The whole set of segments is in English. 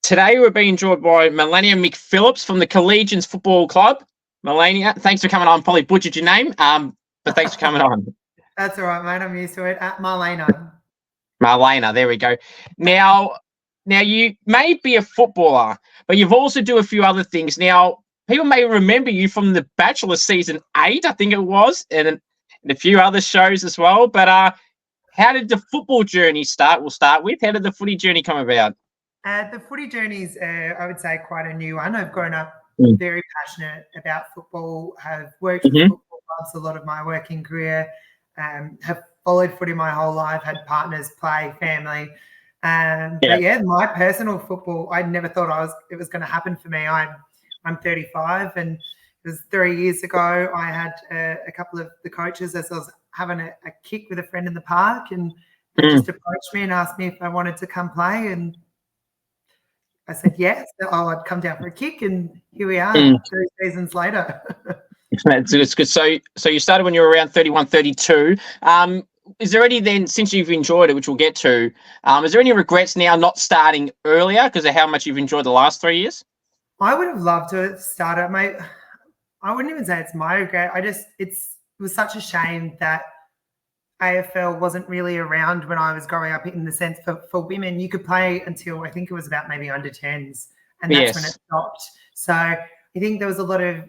Today we're being joined by Marlaina McPhillips from the Collegians Football Club. Marlaina, thanks for coming on. Probably butchered your name, but thanks for coming on. That's all right, mate. I'm used to it. Marlaina. Marlaina, there we go. Now you may be a footballer, but you've also do a few other things. Now, people may remember you from the Bachelor season 8, I think it was, and a few other shows as well. But how did the football journey start? We'll start with. How did the footy journey come about? The footy journey is, I would say, quite a new one. I've grown up very passionate about football, have worked with football clubs a lot of my working career, have followed footy my whole life, had partners play, family. But yeah, my personal football, I never thought it was going to happen for me. I'm 35, and it was 3 years ago. I had a couple of the coaches as I was having a kick with a friend in the park, and they just approached me and asked me if I wanted to come play, and I said yes. I'd come down for a kick, and here we are 3 seasons later. It's good. So you started when you were around 31, 32. Is there any then, since you've enjoyed it, which we'll get to, is there any regrets now not starting earlier because of how much you've enjoyed the last 3 years? I would have loved to start it, I wouldn't even say it's my regret. It was such a shame that AFL wasn't really around when I was growing up, in the sense for women, you could play until I think it was about maybe under 10s, and that's when it stopped. So I think there was a lot of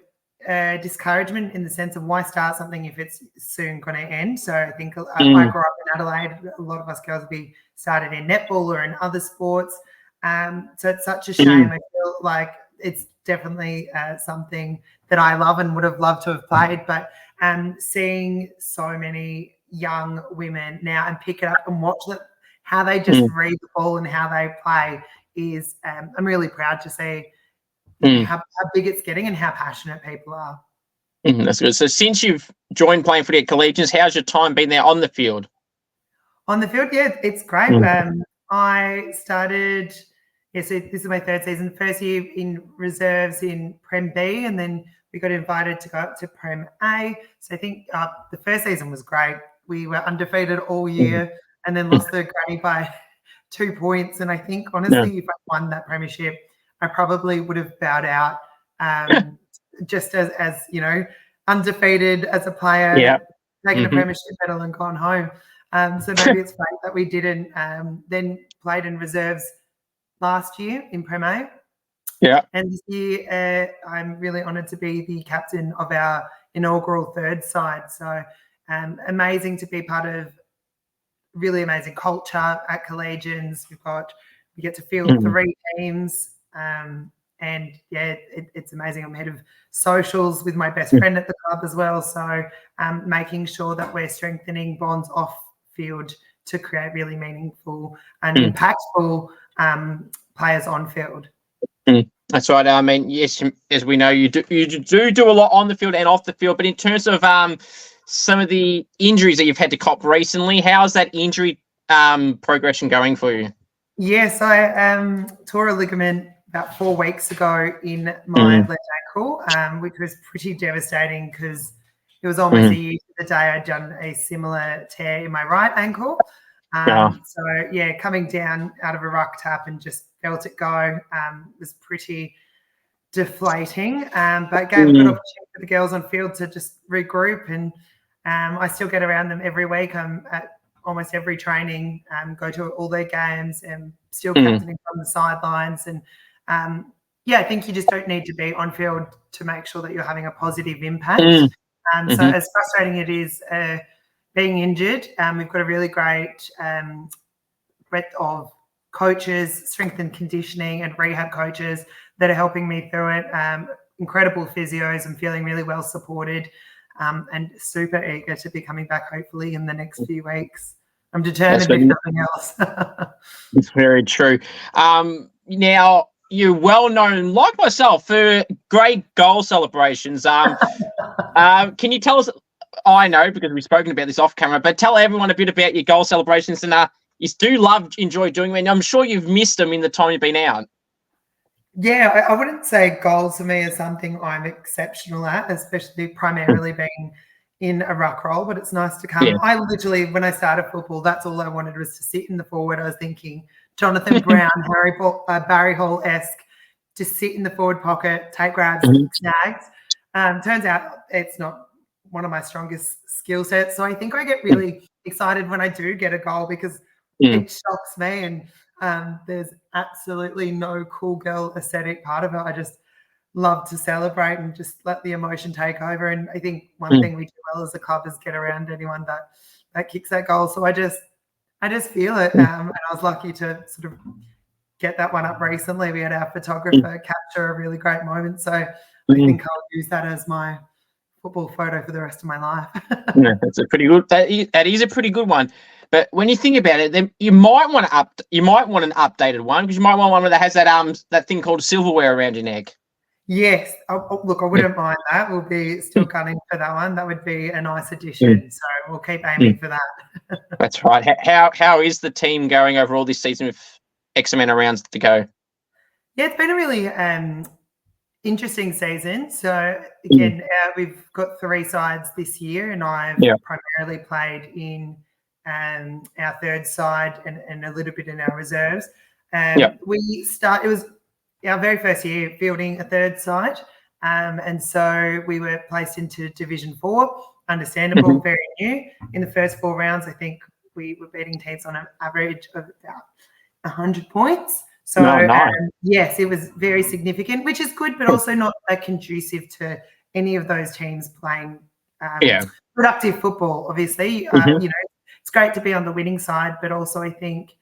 discouragement in the sense of why start something if it's soon going to end. So I think I grew up in Adelaide. A lot of us girls would be started in netball or in other sports. So it's such a shame. I feel like it's definitely something that I love and would have loved to have played, but seeing so many young women now and pick it up and watch how they just read the ball and how they play is I'm really proud to see how big it's getting and how passionate people are. That's good. So since you've joined playing footy at Collegians, how's your time been there on the field? On the field, yeah, it's great. I started, so this is my 3rd season, first year in reserves in Prem B, and then we got invited to go up to Prem A. So I think the first season was great. We were undefeated all year and then lost the granny by 2 points. And I think, honestly, if I won that premiership, I probably would have bowed out just as you know, undefeated as a player, taken a premiership medal and gone home. So maybe it's great that we didn't. Then played in reserves last year in Prem A. And this year, I'm really honoured to be the captain of our inaugural 3rd side. So amazing to be part of really amazing culture at Collegians. We get to field 3 teams. And yeah, it's amazing. I'm head of socials with my best friend at the club as well. So making sure that we're strengthening bonds off field to create really meaningful and impactful players on field. That's right. I mean, yes, as we know, you do a lot on the field and off the field. But in terms of some of the injuries that you've had to cop recently, how's that injury progression going for you? Yes, I tore a ligament about 4 weeks ago in my left ankle, which was pretty devastating because it was almost a year to the day I'd done a similar tear in my right ankle. So yeah, coming down out of a ruck tap and just felt it go was pretty deflating, but gave a good opportunity for the girls on field to just regroup, and I still get around them every week. I'm at almost every training, go to all their games, and still captaining from the sidelines. And yeah, I think you just don't need to be on field to make sure that you're having a positive impact. So as frustrating it is being injured, we've got a really great breadth of coaches, strength and conditioning and rehab coaches that are helping me through it. Incredible physios. I'm feeling really well supported, and super eager to be coming back hopefully in the next few weeks. I'm determined if nothing else. It's very true. Now, you're well known, like myself, for great goal celebrations. Can you tell us, I know because we've spoken about this off camera, but tell everyone a bit about your goal celebrations, and you do enjoy doing them, and I'm sure you've missed them in the time you've been out. Yeah, I wouldn't say goals for me is something I'm exceptional at, especially primarily being in a ruck role, but it's nice to come. I literally, when I started football, that's all I wanted was to sit in the forward. I was thinking Jonathan Brown, Barry Hall-esque, just sit in the forward pocket, take grabs, snags. Turns out it's not one of my strongest skill sets. So I think I get really excited when I do get a goal because it shocks me, and there's absolutely no cool girl aesthetic part of it. I just love to celebrate and just let the emotion take over. And I think one thing we do well as a club is get around anyone that kicks that goal. So I just feel it. And I was lucky to sort of get that one up recently. We had our photographer capture a really great moment. So I think I'll use that as my football photo for the rest of my life. Yeah, that's a pretty good. That is a pretty good one. But when you think about it, then you might want an updated one, because you might want one that has that thing called silverware around your neck. Yes. Look, I wouldn't mind that. We'll be still gunning for that one. That would be a nice addition. So we'll keep aiming for that. That's right. How is the team going overall this season with X amount of rounds to go? Yeah, it's been a really interesting season. So again, we've got 3 sides this year, and I've primarily played in our third side and a little bit in our reserves. It was our very first year fielding a third side, and so we were placed into Division 4. Understandable, very new. In the first 4 rounds, I think we were beating teams on an average of about 100 points. So yes, it was very significant, which is good, but also not conducive to any of those teams playing productive football. Obviously, you know, it's great to be on the winning side, but also I think,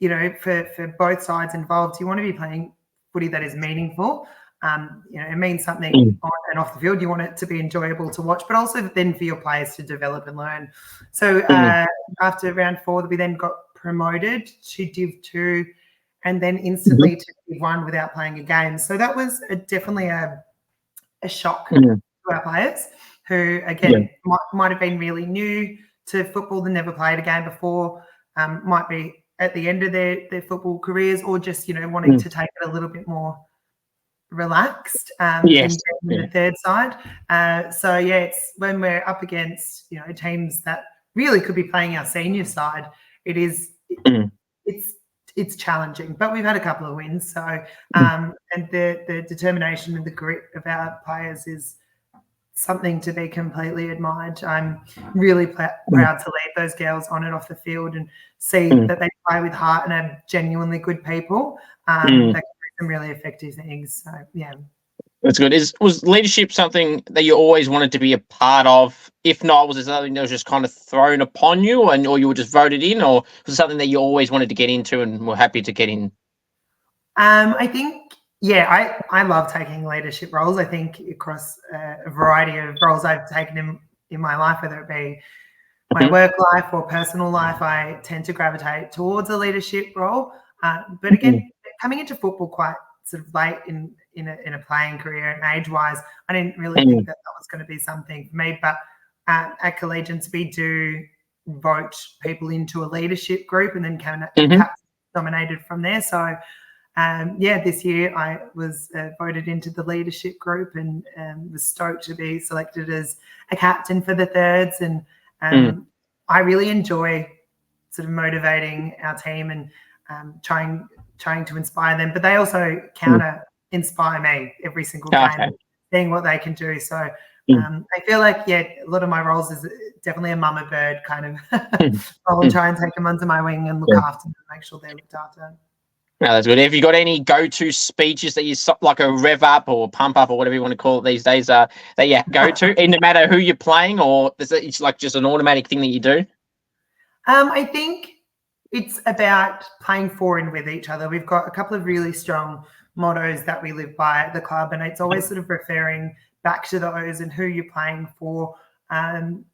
you know, for both sides involved, you want to be playing footy that is meaningful. You know, it means something on and off the field. You want it to be enjoyable to watch, but also then for your players to develop and learn. So after round 4, we then got promoted to Div 2 and then instantly to Div 1 without playing a game. So that was definitely a shock to our players who, again, might have been really new to football and never played a game before, might be at the end of their football careers, or just, you know, wanting to take it a little bit more relaxed in the third side. So it's when we're up against, you know, teams that really could be playing our senior side, it's challenging, but we've had a couple of wins. So and the determination and the grit of our players is something to be completely admired. I'm really proud to lead those girls on and off the field and see that they play with heart and are genuinely good people. That can do some really effective things. So yeah, that's good. Was leadership something that you always wanted to be a part of? If not, was it something that was just kind of thrown upon you, or you were just voted in, or was it something that you always wanted to get into and were happy to get in? I think, I love taking leadership roles. I think across a variety of roles I've taken in my life, whether it be my work life or personal life, I tend to gravitate towards a leadership role. But again, coming into football quite sort of late in a playing career and age-wise, I didn't really think that was going to be something for me. But at Collegians, we do vote people into a leadership group and then captains nominated from there. So this year I was voted into the leadership group and was stoked to be selected as a captain for the thirds. And I really enjoy sort of motivating our team and trying to inspire them, but they also inspire me every single game, seeing what they can do. So I feel like, a lot of my roles is definitely a mama bird kind of role, and try and take them under my wing and look after them, make sure they're looked after. No, that's good. Have you got any go-to speeches that you like a rev up or pump up or whatever you want to call it these days that you go to, and no matter who you're playing, or it's like just an automatic thing that you do? I think it's about playing for and with each other. We've got a couple of really strong mottos that we live by at the club, and it's always sort of referring back to those and who you're playing for. I'm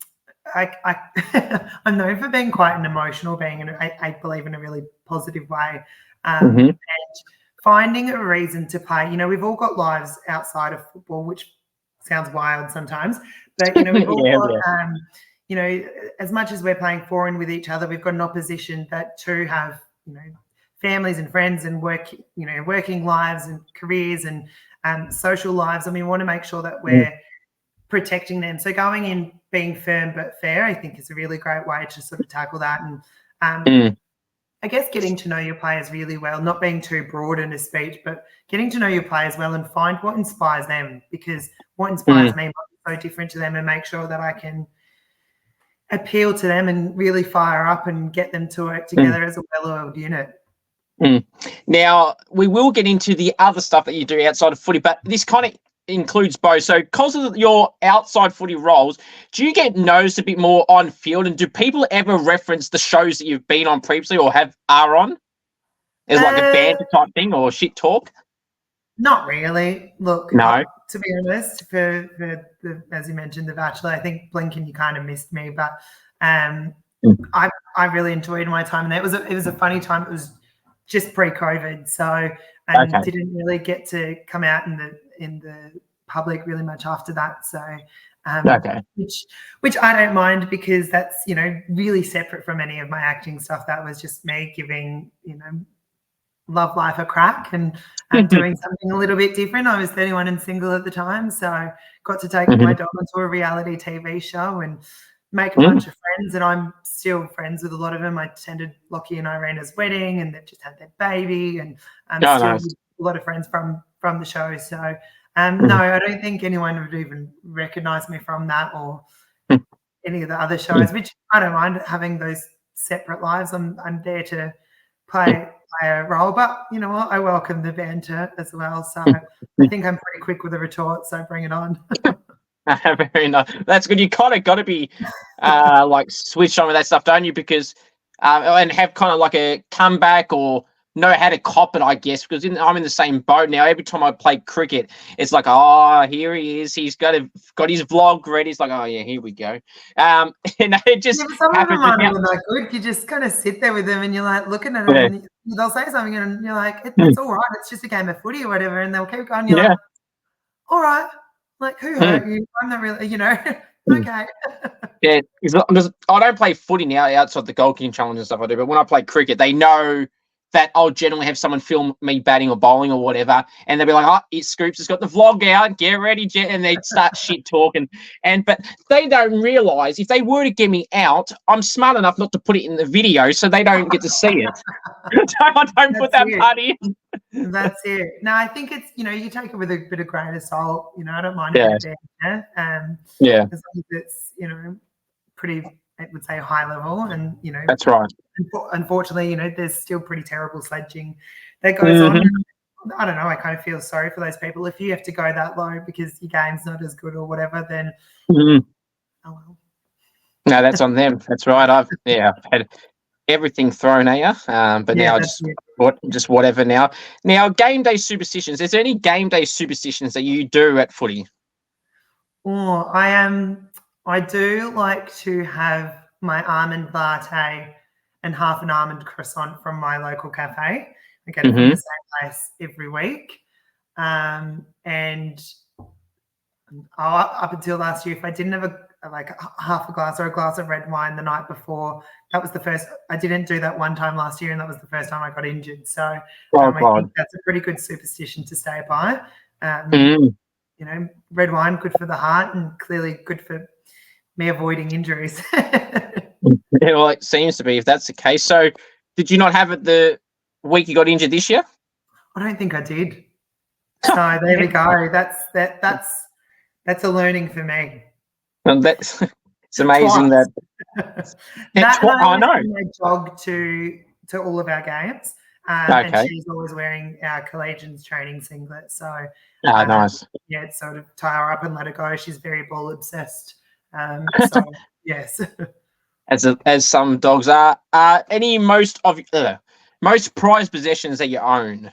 known for being quite an emotional being, and I believe in a really positive way. And finding a reason to play. You know, we've all got lives outside of football, which sounds wild sometimes, but, you know, we've all got, you know, as much as we're playing for and with each other, we've got an opposition that too have, you know, families and friends and working lives and careers and social lives. And we want to make sure that we're protecting them. So going in, being firm but fair, I think is a really great way to sort of tackle that. And I guess getting to know your players really well, not being too broad in a speech, but getting to know your players well and find what inspires them, because what inspires me might be so different to them, and make sure that I can appeal to them and really fire up and get them to work together as a well-oiled unit. Now, we will get into the other stuff that you do outside of footy, but this kind of includes both. So because of your outside footy roles, do you get noticed a bit more on field, and do people ever reference the shows that you've been on previously or are on as like a banter type thing or shit talk? Not really. Look, no. To be honest, for the, as you mentioned, The Bachelor, I think Blinken, you kind of missed me, but I really enjoyed my time, and it was a funny time. It was just pre-COVID, so didn't really get to come out in the public really much after that. So, which I don't mind, because that's really separate from any of my acting stuff. That was just me giving love life a crack and doing something a little bit different. I was 31 and single at the time, so got to take my dog onto a reality TV show and make a bunch of friends, and I'm still friends with a lot of them. I attended Lockie and Irena's wedding, and they've just had their baby, and I'm still with a lot of friends from the show. So no, I don't think anyone would even recognise me from that or any of the other shows, which I don't mind having those separate lives. I'm there to play a role, but you know what? I welcome the banter as well. So I think I'm pretty quick with a retort, so bring it on. Very nice. That's good. You kind of got to be like switched on with that stuff, don't you? Because and have kind of like a comeback or know how to cop it, I guess. Because I'm in the same boat now. Every time I play cricket, it's like, oh, here he is. He's got his vlog ready. It's like, oh yeah, here we go. And it just some of them aren't even that good. You just kind of sit there with them, and you're like looking at them, and they'll say something, and you're like, it's all right. It's just a game of footy or whatever, and they'll keep going. You're like, all right. Like, who hurt you? I'm not really, okay. Yeah, because I don't play footy now outside the goal kicking challenge and stuff I do, but when I play cricket, they know that I'll generally have someone film me batting or bowling or whatever, and they'll be like, oh, Scoops has got the vlog out, get ready, and they start shit talking. But they don't realise if they were to get me out, I'm smart enough not to put it in the video, so they don't get to see it. I don't put that part in. That's it. No, I think it's, you take it with a bit of grain of salt. I don't mind it there. As long as it's, pretty, I would say, high level, and that's right. Unfortunately, there's still pretty terrible sledging that goes on. I don't know. I kind of feel sorry for those people. If you have to go that low because your game's not as good or whatever, then oh well. No, that's on them. That's right. I've had everything thrown at you, but now just whatever. Now, game day superstitions. Is there any game day superstitions that you do at footy? Oh, I do like to have my almond latte and half an almond croissant from my local cafe. I get it from the same place every week. And up until last year, if I didn't have half a glass or a glass of red wine the night before, that was the first. I didn't do that one time last year, and that was the first time I got injured. So I think that's a pretty good superstition to stay by. Red wine, good for the heart, and clearly good for me avoiding injuries. Yeah, well, it seems to be, if that's the case. So did you not have it the week you got injured this year? I don't think I did. So there we go. That's a learning for me. Well, it's amazing that I know. I jog to all of our games, and she's always wearing our Collegians training singlet. So nice. Yeah, it's sort of tie her up and let her go. She's very ball obsessed. So yes. As some dogs are. Any most prized possessions that you own?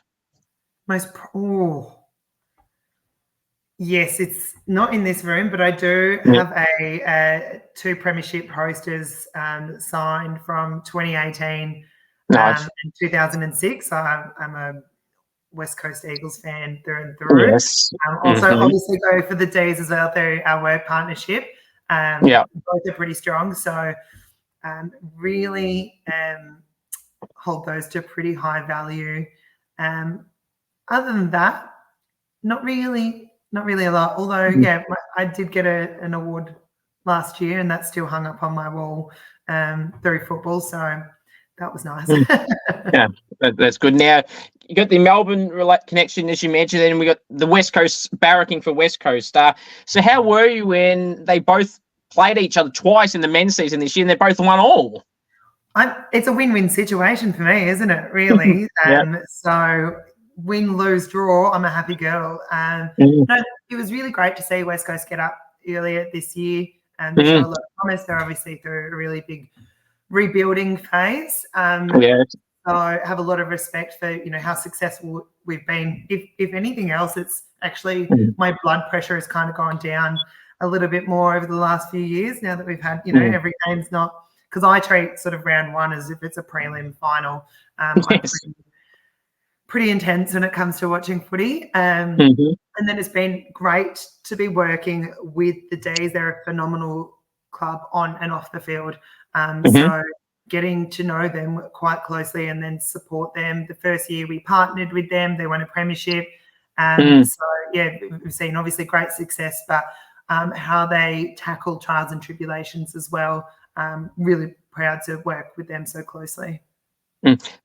Yes, it's not in this room, but I do have a 2 premiership posters signed from 2018 and 2006. I'm a West Coast Eagles fan through and through. Yes. Also, obviously, go for the D's as well through our work partnership. Both are pretty strong, so really hold those to pretty high value. Other than that, not really a lot. Although, I did get an award last year, and that's still hung up on my wall through football. So that was nice. Yeah, that's good. Now, you got the Melbourne connection, as you mentioned, and we got the West Coast barracking for West Coast. So how were you when they both played each other twice in the men's season this year and they both won all? It's a win-win situation for me, isn't it, really? Yeah. So win, lose, draw, I'm a happy girl. No, it was really great to see West Coast get up earlier this year and show a lot of promise. They're obviously through a really big rebuilding phase. So I have a lot of respect for, how successful we've been. If anything else, it's actually my blood pressure has kind of gone down a little bit more over the last few years now that we've had, every game's not, because I treat sort of round one as if it's a prelim final. I'm pretty intense when it comes to watching footy. And then it's been great to be working with the D's. They're a phenomenal club on and off the field. So getting to know them quite closely and then support them. The first year we partnered with them, they won a premiership. So, yeah, we've seen obviously great success, but how they tackle trials and tribulations as well. Really proud to work with them so closely.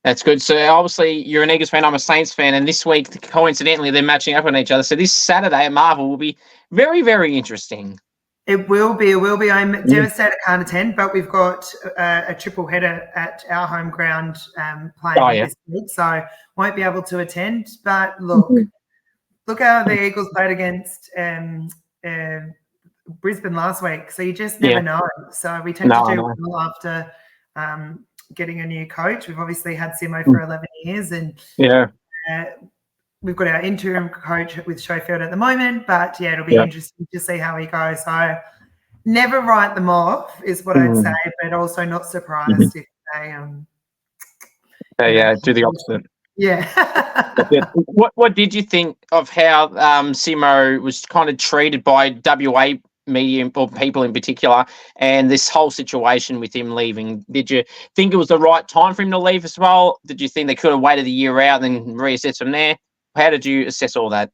That's good. So obviously you're an Eagles fan, I'm a Saints fan, and this week, coincidentally, they're matching up on each other. So this Saturday at Marvel will be very, very interesting. It will be. I'm devastated I can't attend, but we've got a triple header at our home ground playing this week, so won't be able to attend. But look how the Eagles played against Brisbane last week. So you just never know. So we tend to do well after getting a new coach. We've obviously had Simo for 11 years, and we've got our interim coach with Schofield at the moment, but it'll be interesting to see how he goes. So never write them off is what I'd say, but also not surprised if they do the opposite. Yeah. What did you think of how Simo was kind of treated by WA media or people in particular, and this whole situation with him leaving? Did you think it was the right time for him to leave as well? Did you think they could have waited a year out and then reassess from there? How did you assess all that?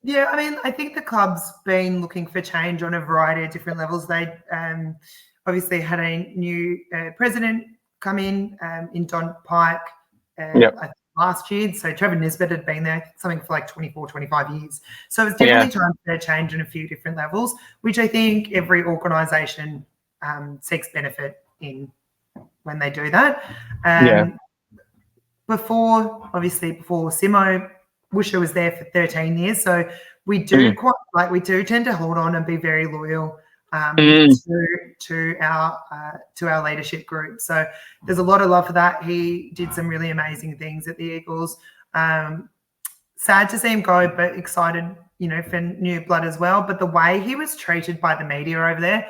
Yeah, I mean, I think the club's been looking for change on a variety of different levels. They obviously had a new president come in Don Pike last year. So Trevor Nisbet had been there, something for like 24, 25 years. So it's definitely time for change on a few different levels, which I think every organisation seeks benefit in when they do that. Before Simo, Woosha was there for 13 years, so we do tend to hold on and be very loyal to our leadership group. So there's a lot of love for that. He did some really amazing things at the Eagles. Sad to see him go, but excited, for new blood as well. But the way he was treated by the media over there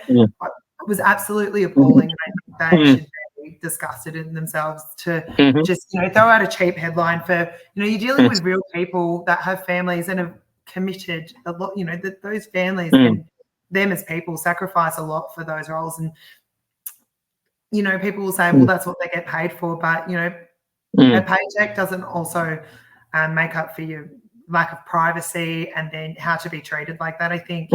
was absolutely appalling. And I think they should be disgusted in themselves to just throw out a cheap headline for you're dealing with real people that have families and have committed a lot. That those families and them as people sacrifice a lot for those roles, and people will say, well, that's what they get paid for, but a paycheck doesn't also make up for your lack of privacy and then how to be treated like that. I think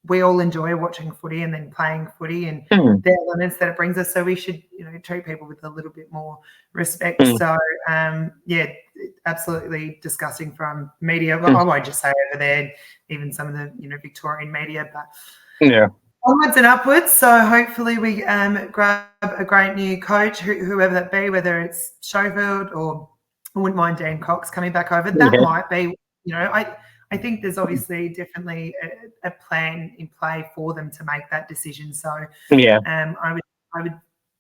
we all enjoy watching footy and then playing footy, and the elements that it brings us. So we should, treat people with a little bit more respect. So, absolutely disgusting from media. Well, I won't just say over there, even some of the, Victorian media, but onwards and upwards. So hopefully we grab a great new coach, whoever that be, whether it's Schofield or I wouldn't mind Dan Cox coming back over. That might be, I think there's obviously definitely a plan in play for them to make that decision. So I would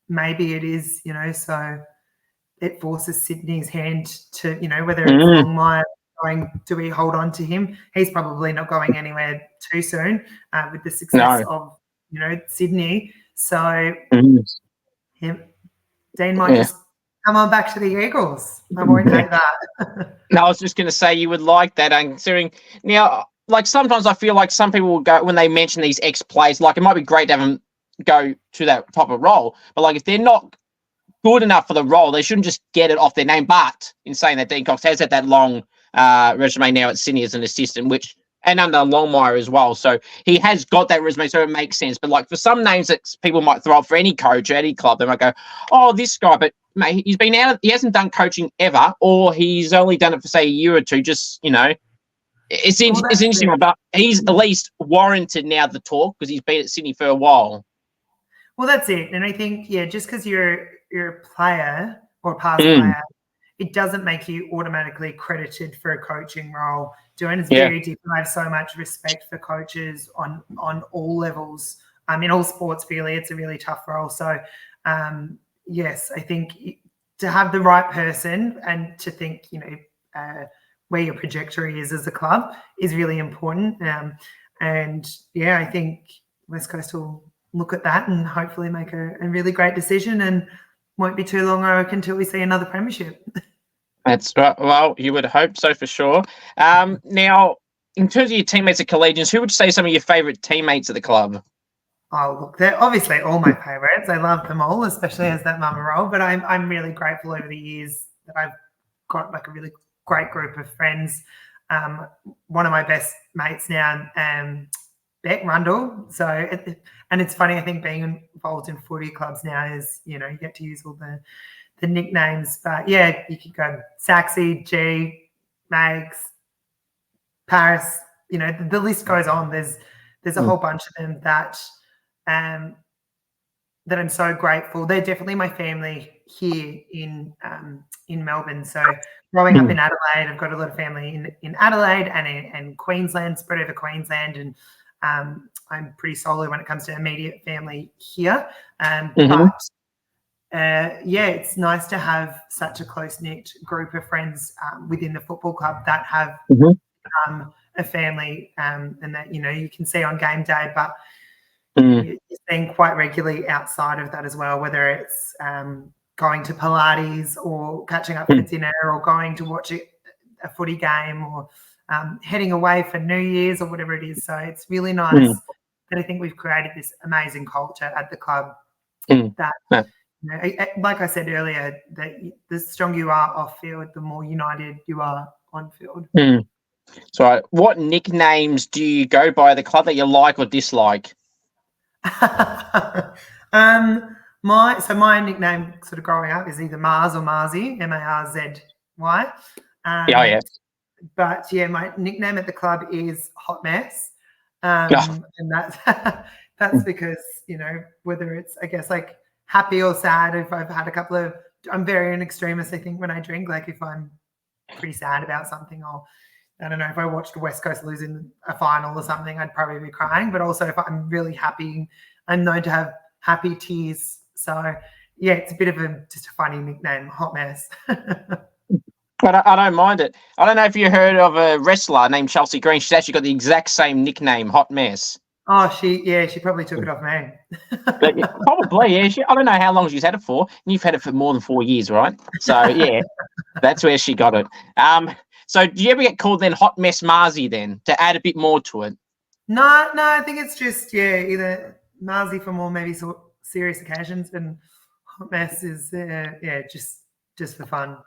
maybe it is, so it forces Sydney's hand to, whether it's Longmire going, do we hold on to him? He's probably not going anywhere too soon with the success of, Sydney. So Dean might just come on back to the Eagles. I won't hate that. No, I was just going to say you would like that. And considering now, like sometimes I feel like some people will go when they mention these ex-players, like it might be great to have them go to that type of role, but like if they're not good enough for the role, they shouldn't just get it off their name. But in saying that, Dean Cox has had that long resume now at Sydney as an assistant, which and under Longmire as well. So he has got that resume, so it makes sense. But like for some names that people might throw up for any coach or any club, they might go, "Oh, this guy," but mate, he's been out. He hasn't done coaching ever, or he's only done it for say a year or two. Just it's interesting, but he's at least warranted now the talk because he's been at Sydney for a while. Well, that's it, and I think just because you're a player or a past player, it doesn't make you automatically credited for a coaching role. It's very different. I have so much respect for coaches on all levels. In all sports, really, it's a really tough role. So, yes, I think to have the right person and to think, where your trajectory is as a club is really important. And I think West Coast will look at that and hopefully make a really great decision, and won't be too long, I reckon, until we see another premiership. That's right. Well, you would hope so for sure. Now, in terms of your teammates at Collegians, who would you say some of your favourite teammates at the club? Oh, look, they're obviously all my favourites. I love them all, especially as that mama role. But I'm really grateful over the years that I've got like a really great group of friends. One of my best mates now, Beck Rundle. So, and it's funny, I think being involved in footy clubs now is, you get to use all the nicknames. But yeah, you could go Saxy, G, Mags, Paris. The list goes on. There's a whole bunch of them that I'm so grateful. They're definitely my family here in Melbourne. So growing up in Adelaide, I've got a lot of family in Adelaide and Queensland, spread over Queensland, and I'm pretty solo when it comes to immediate family here. But it's nice to have such a close-knit group of friends within the football club that have become a family, and that, you can see on game day, but you're seeing quite regularly outside of that as well, whether it's going to Pilates or catching up for dinner or going to watch a footy game or heading away for New Year's or whatever it is. So it's really nice that I think we've created this amazing culture at the club that, like I said earlier, that the stronger you are off field, the more united you are on field. So what nicknames do you go by at the club that you like or dislike? My nickname sort of growing up is either Mars or Marzi, Marzy. But my nickname at the club is Hot Mess, and that's because whether it's, I guess, like happy or sad. If I've had a couple of, I'm very an extremist, I think, when I drink. Like if I'm pretty sad about something, I don't know, if I watched West Coast losing a final or something, I'd probably be crying. But also if I'm really happy, I'm known to have happy tears. So yeah, it's a bit of just a funny nickname, Hot Mess. But I don't mind it. I don't know if you heard of a wrestler named Chelsea Green. She's actually got the exact same nickname, Hot Mess. Oh, she probably took it off me. Probably, yeah. I don't know how long she's had it for. And you've had it for more than 4 years, right? So yeah, that's where she got it. So do you ever get called then Hot Mess Marzi then, to add a bit more to it? No, I think it's just, either Marzi for more maybe serious occasions, and Hot Mess is, just for fun.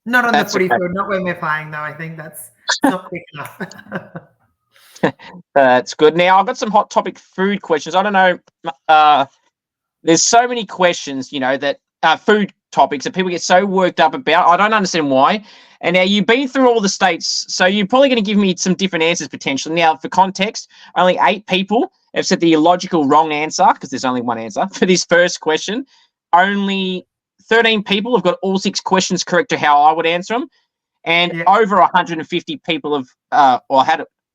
Not on the footy field, not when we're playing, though. I think that's not quick enough. That's good. Now, I've got some hot topic food questions. I don't know. There's so many questions, that food topics that people get so worked up about. I don't understand why. And now you've been through all the states, so you're probably going to give me some different answers potentially. Now, for context, only 8 people have said the illogical wrong answer, because there's only one answer for this first question. Only 13 people have got all 6 questions correct to how I would answer them. And over 150 people have,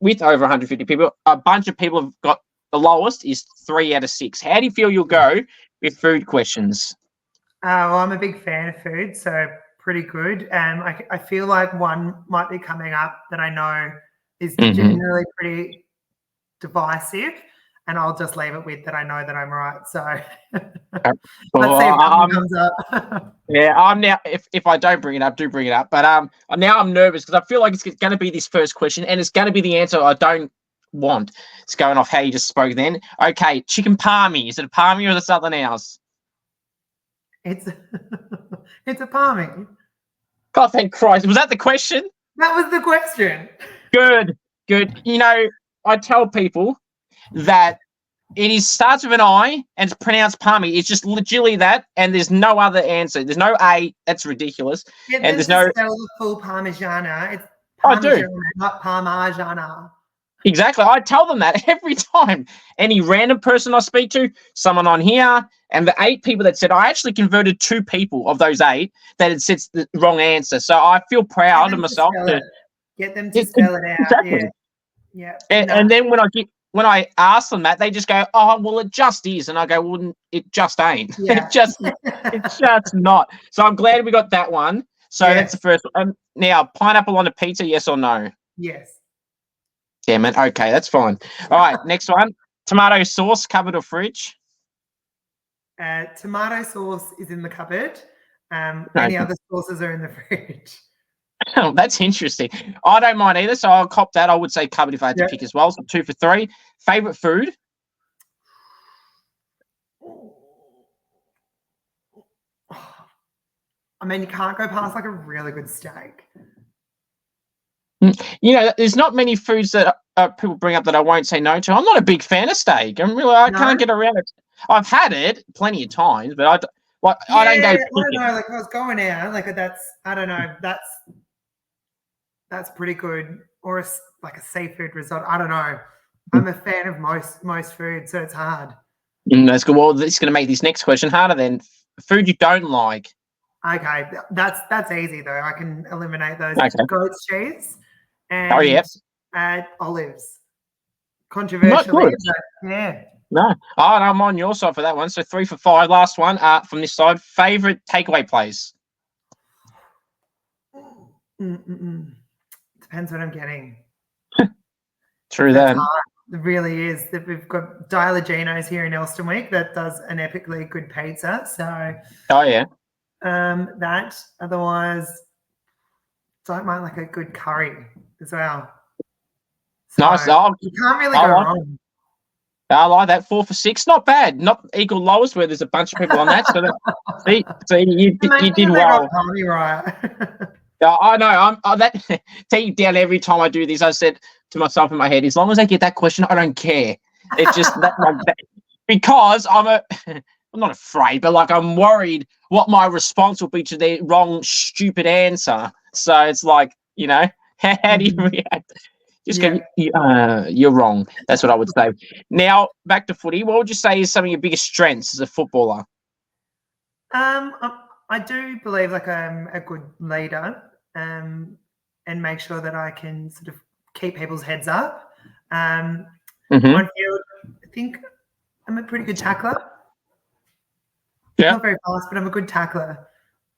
with over 150 people, a bunch of people have got the lowest is 3 out of 6. How do you feel you'll go with food questions? Well, I'm a big fan of food, so pretty good. I feel like one might be coming up that I know is generally pretty divisive, and I'll just leave it with that I know that I'm right. So let's see if something comes up. I'm now, if I don't bring it up, do bring it up. But now I'm nervous because I feel like it's going to be this first question, and it's going to be the answer I don't want. It's going off how you just spoke then. Okay, chicken palmy. Is it a palmy or is it something else? It's a palmy. God, thank Christ. Was that the question? That was the question. Good. Good. You know, I tell people that starts with an I and it's pronounced Palmy. It's just literally that, and there's no other answer. There's no A. That's ridiculous. Yeah, and there's no no. spell the full Parmigiana. It's I do. Parmigiana, not Parmigiana. Exactly. I tell them that every time. Any random person I speak to, someone on here, and the 8 people that said, I actually converted 2 people of those 8 that had said the wrong answer. So I feel proud of myself to get them to spell it out. Exactly. Yeah. And then when I ask them that, they just go, "Oh, well, it just is," and I go, "Well, it just ain't. Yeah. It's just not." So I'm glad we got that one. So that's the first one. Now, pineapple on a pizza, yes or no? Yes. Damn it. Okay, that's fine. All right, next one. Tomato sauce, cupboard or fridge? Tomato sauce is in the cupboard. Any other sauces are in the fridge. Oh, that's interesting. I don't mind either, so I'll cop that. I would say cupboard if I had to pick as well. So 2 for 3. Favorite food? I mean, you can't go past like a really good steak. You know, there's not many foods that people bring up that I won't say no to. I'm not a big fan of steak. I can't get around it. I've had it plenty of times, but I don't go. I don't know. Like I was going out, like I don't know. That's pretty good. Or like a seafood risotto. I don't know. I'm a fan of most food, so it's hard. That's good. Well, this is going to make this next question harder then. Food you don't like. Okay, that's easy though. I can eliminate those. Okay. Goat's cheese and olives. Controversially, yeah. No. Oh, and I'm on your side for that one. So 3 for 5. Last one from this side. Favorite takeaway place? Depends what I'm getting. True that. It really is. We've got Dialogino's here in Elstonwick that does an epically good pizza. So. Oh yeah. That. Otherwise, don't mind like a good curry as well. So nice. You can't really go wrong. I like that. 4 for 6. Not bad. Not equal lowest where there's a bunch of people on that. So you did well. Right. I know. That take down every time I do this. I said to myself in my head, as long as I get that question, I don't care. It's just that because I'm not afraid, but like I'm worried what my response will be to their wrong, stupid answer. So it's like, how do you react? Just go, you're wrong. That's what I would say. Now, back to footy. What would you say is some of your biggest strengths as a footballer? I do believe like I'm a good leader and make sure that I can sort of keep people's heads up. On field, I think I'm a pretty good tackler. Yeah. Not very fast, but I'm a good tackler.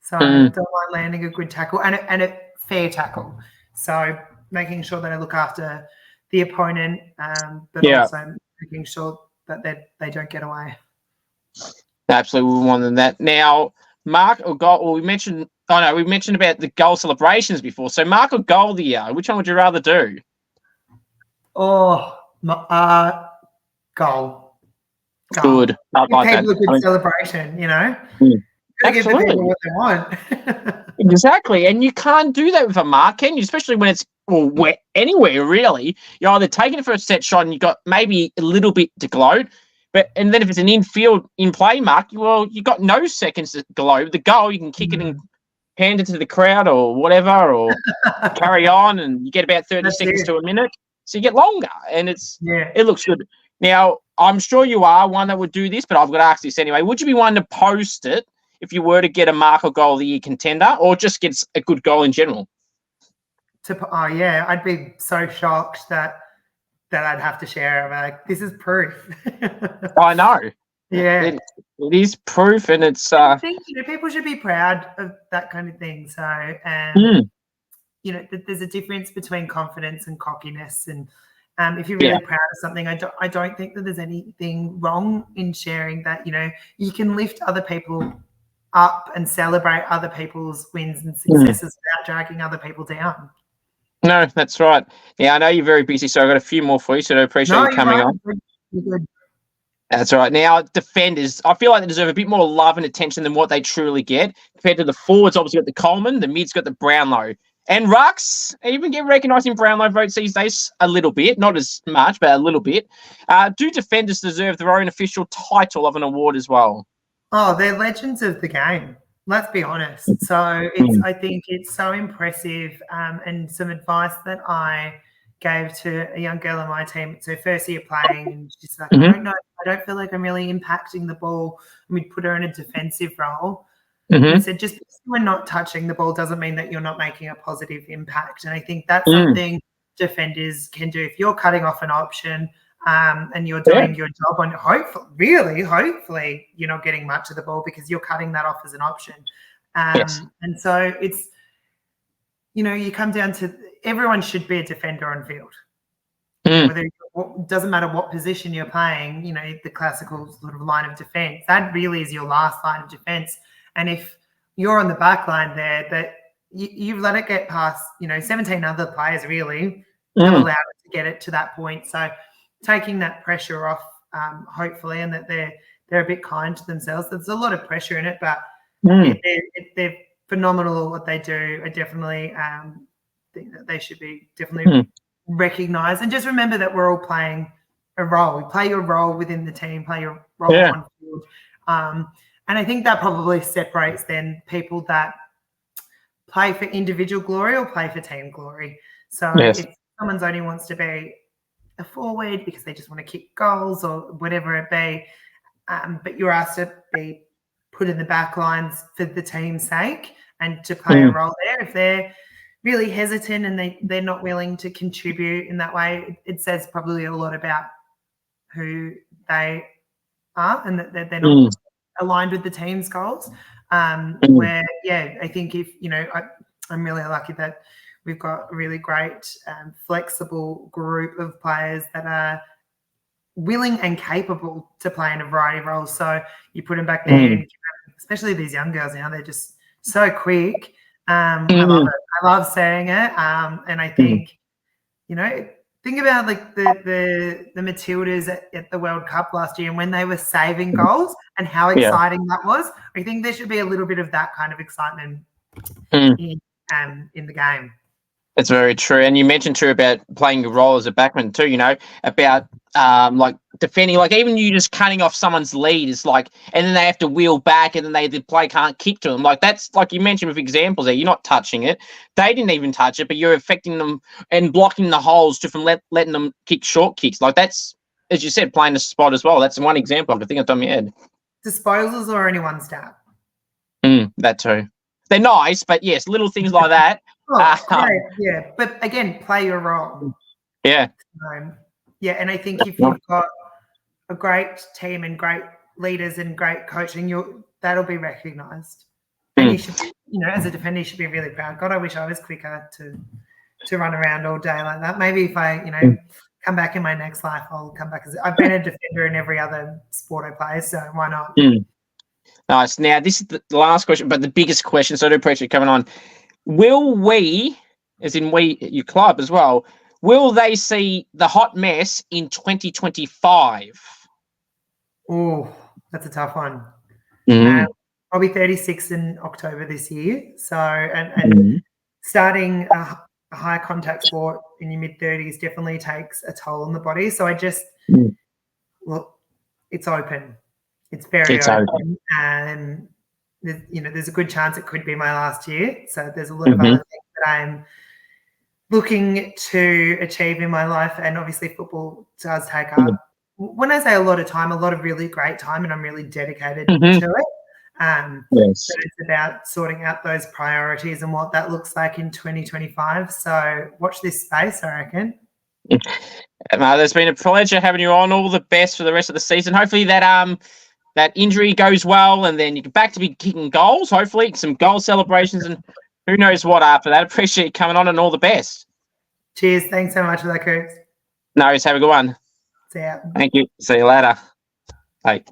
So I don't mind landing a good tackle and a fair tackle. So making sure that I look after the opponent, but also making sure that they don't get away. Absolutely, more than that. Now, mark or goal? Well, we mentioned about the goal celebrations before. So, mark or goal of the year? Which one would you rather do? Oh, goal. Good. I like that. People a good celebration, Absolutely. Give the people what they want. Exactly, and you can't do that with a mark, can you? Especially when it's anywhere really. You're either taking it for a set shot and you got maybe a little bit to gloat, and then if it's an in-field in-play mark, you got no seconds to gloat. The goal, you can kick it and hand it to the crowd or whatever, or carry on, and you get about 30 seconds to a minute, so you get longer, and it looks good. Now, I'm sure you are one that would do this, but I've got to ask this anyway. Would you be one to post it if you were to get a mark or goal of the year contender, or just get a good goal in general? I'd be so shocked that I'd have to share it. I'm like, this is proof. I know. Yeah, it is proof, and it's. I think people should be proud of that kind of thing. So, there's a difference between confidence and cockiness, and if you're really proud of something, I don't think that there's anything wrong in sharing that. You can lift other people up and celebrate other people's wins and successes without dragging other people down. No, that's right. Yeah, I know you're very busy, so I've got a few more for you, so I appreciate you coming on. You're good. That's right. Now, defenders, I feel like they deserve a bit more love and attention than what they truly get. Compared to the forwards, obviously got the Coleman, the mid's got the Brownlow. And rucks even get recognised in Brownlow votes these days a little bit, not as much, but a little bit. Do defenders deserve their own official title of an award as well? Oh, they're legends of the game. Let's be honest. So I think it's so impressive. And some advice that I gave to a young girl on my team. So first year playing, and she's like, I don't feel like I'm really impacting the ball. And we'd put her in a defensive role. I said, just because we're not touching the ball doesn't mean that you're not making a positive impact. And I think that's something defenders can do. If you're cutting off an option and you're doing your job on, hopefully you're not getting much of the ball because you're cutting that off as an option. And so it's, you come down to everyone should be a defender on field. Whether it doesn't matter what position you're playing, the classical sort of line of defense, that really is your last line of defense. And if you're on the back line there, that you've let it get past, 17 other players really have allowed it to get it to that point. So taking that pressure off, hopefully, and that they're a bit kind to themselves. There's a lot of pressure in it, but they're phenomenal at what they do. I definitely think that they should be definitely recognised. And just remember that we're all playing a role. Play your role within the team, play your role on field. And I think that probably separates then people that play for individual glory or play for team glory. So if someone's only wants to be a forward because they just want to kick goals or whatever it be, but you're asked to be put in the back lines for the team's sake and to play a role there, if they're really hesitant and they're not willing to contribute in that way, it says probably a lot about who they are and that they're not aligned with the team's goals. Where, I think if, I'm really lucky that we've got a really great flexible group of players that are willing and capable to play in a variety of roles. So you put them back there, and especially these young girls now, they're just so quick. I love it. I love saying it. And I think, think about like the Matildas at the World Cup last year and when they were saving goals and how exciting that was. I think there should be a little bit of that kind of excitement in the game. That's very true. And you mentioned too about playing a role as a backman too, about like defending, like even you just cutting off someone's lead is like, and then they have to wheel back and then the play can't kick to them. Like that's like you mentioned with examples there, you're not touching it. They didn't even touch it, but you're affecting them and blocking the holes from letting them kick short kicks. Like that's, as you said, playing the spot as well. That's one example I can think of on my head. Disposals or only one stat? That too. They're nice, but yes, little things like that. But again, play your role. And I think if you've got a great team and great leaders and great coaching, that'll be recognised. And you should, as a defender, you should be really proud. God, I wish I was quicker to run around all day like that. Maybe if I, come back in my next life, I'll come back I've been a defender in every other sport I play, so why not? Nice. Now, this is the last question, but the biggest question, so I do appreciate you coming on. Will we, as in we, your club as well, will they see the hot mess in 2025? Oh, that's a tough one. I'll be 36 in October this year. So, and starting a high contact sport in your mid-30s definitely takes a toll on the body. So I just, look, it's open. It's very open. And, there's a good chance it could be my last year. So there's a lot of other things that I'm looking to achieve in my life. And obviously football does take up, when I say a lot of time, a lot of really great time, and I'm really dedicated to it. But it's about sorting out those priorities and what that looks like in 2025. So watch this space, I reckon. There's been a pleasure having you on. All the best for the rest of the season. Hopefully that injury goes well, and then you get back to be kicking goals, hopefully, some goal celebrations, and who knows what after that. Appreciate you coming on, and all the best. Cheers. Thanks so much for that, Coop. No worries. Have a good one. See ya. Thank you. See you later. Bye.